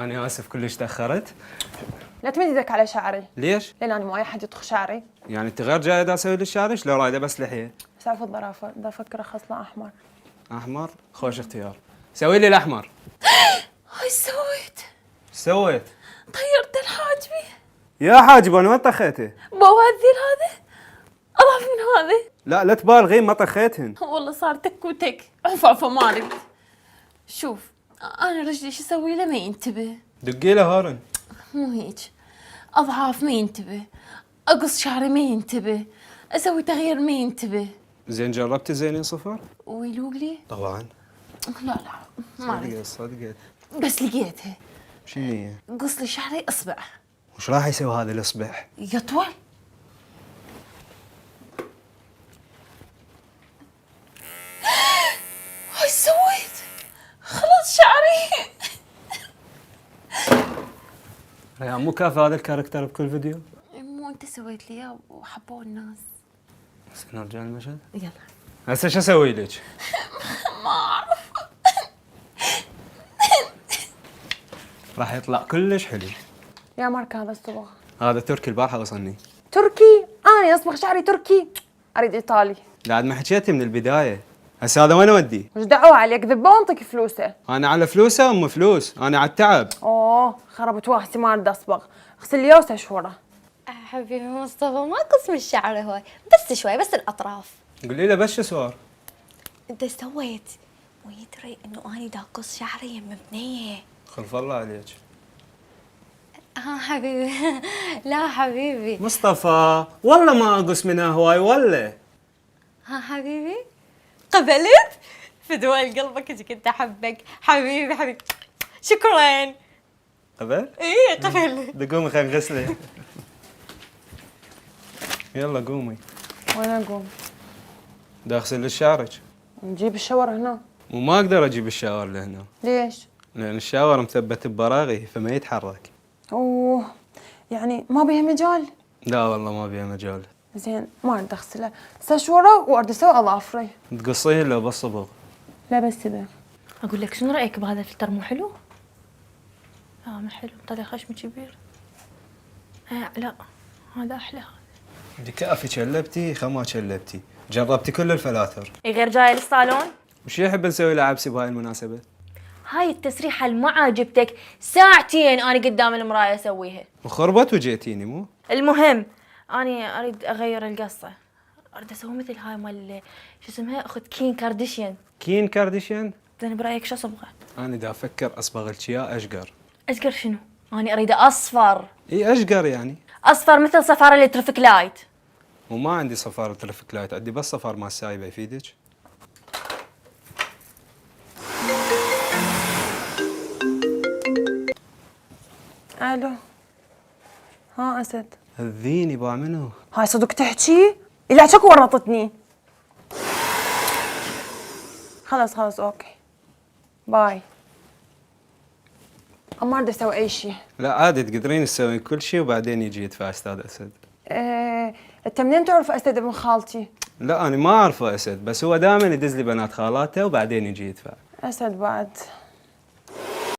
أنا آسف كلش تأخرت. لا تمد ايدك على شعري. ليش؟ لان انا ما اي حد يطخ شعري. يعني أنت غير جاية أسوي لك شعرك لو رايدة بس لحية؟ بس عارفه الظرافه بدي افكر اخصله احمر. أحمر؟ خوش اختيار. سوي لي الأحمر. هاي سويت؟ سويت؟ طيرت الحاجبي. يا حاجب أنا ما طخيته. بوادر هذا اضعف من هذا. لا تبالغين ما طخيتهن. والله صار تك وتك عفافه ما اريد. شوف انا رجلي شو اسوي له ما ينتبه. دقي له هورن. مو هيك، اضعاف ما ينتبه، اقص شعري ما ينتبه، اسوي تغيير ما ينتبه. زين جربتي زينين صفر؟ ويلوق لي؟ طبعا. لا ما اريد. صدقت. بس لقيتها. شنو هي؟ قص لي شعري اصبع. وش راح يسوي هذا الاصبع؟ يطول. هاي سويت؟ خلص شعري. ريان مو كافي هذا الكاركتر بكل فيديو؟ مو انت سويت لي اياه وحبوه الناس. بس نرجع المشهد؟ يلا. هسه شو اسوي لك؟ ما اعرف. راح يطلع كلش حلو. يا مارك هذا الصبغ. هذا تركي البارحه وصلني. تركي؟ انا اصبغ شعري تركي؟ اريد ايطالي. بعد ما حكيتي من البدايه. هسه هذا وين اوديه؟ وش دعوه عليك ذبه وانطيك فلوسه. انا على فلوسه ام فلوس، انا على التعب. اوه خربت واسي ما اريد اصبغ، اغسل لي يوسه شوره. حبيبي مصطفى ما قسم الشعر هواي، بس شوي بس الاطراف. قولي له بس شو صار؟ انت سويت ويدري انه اني دا اقص شعري يم بنيه. خلف الله عليك. ها حبيبي. لا حبيبي. مصطفى والله ما اقص منها هواي ولا. ها حبيبي قبلت فدوى قلبك اجي كنت احبك حبيبي حبيبي. شكرا. قبل؟ ايه قبل. بدي قومي خلينا نغسله. يلا قومي. وين اقوم؟ بدي اغسل لك شعرك. نجيب الشاور هنا. وما اقدر اجيب الشاور لهنا. ليش؟ لان الشاور مثبت ببراغي فما يتحرك. اوه يعني ما بيها مجال؟ لا والله ما بيها مجال. زين ما اريد اغسله، سشوره واريد اسوي اظافري. تقصيه لو بس صبغ. لا بس كذا. اقول لك شنو رايك بهذا الفلتر مو حلو؟ لا مو حلو طلع خشم كبير. لا هذا احلى. بدي كافي شلبتي خما شلبتي، جربتي كل الفلاتر. غير جاي للصالون؟ وش يحب نسوي له عبسي بهاي المناسبة؟ هاي التسريحه اللي ما عاجبتك ساعتين انا قدام المرايه اسويها. وخربت وجيتيني مو؟ المهم اني اريد اغير القصه، اريد اسوي مثل هاي مال شو اسمها اخت كين كارديشيان. كين كارديشيان؟ زين برايك شو اصبغه؟ انا دا افكر اصبغ لك اياه اشقر. اشقر شنو؟ اني اريد اصفر. اي اشقر يعني. اصفر مثل صفارة الترافيك لايت. وما عندي صفارة ترافيك لايت، عندي بس صفار مال سايبه يفيدك؟ الو. ها اسد. هذيني با منو؟ هاي صدق تحكي؟ إلا شكو ورطتني. خلاص اوكي. باي. ما اريد اسوي اي شيء. لا عادي تقدرين تسوين كل شيء وبعدين يجي يدفع استاذ اسد. انت منين تعرف اسد ابن خالتي؟ لا انا ما اعرفه اسد، بس هو دائما يدز لي بنات خالاته وبعدين يجي يدفع. اسد بعد.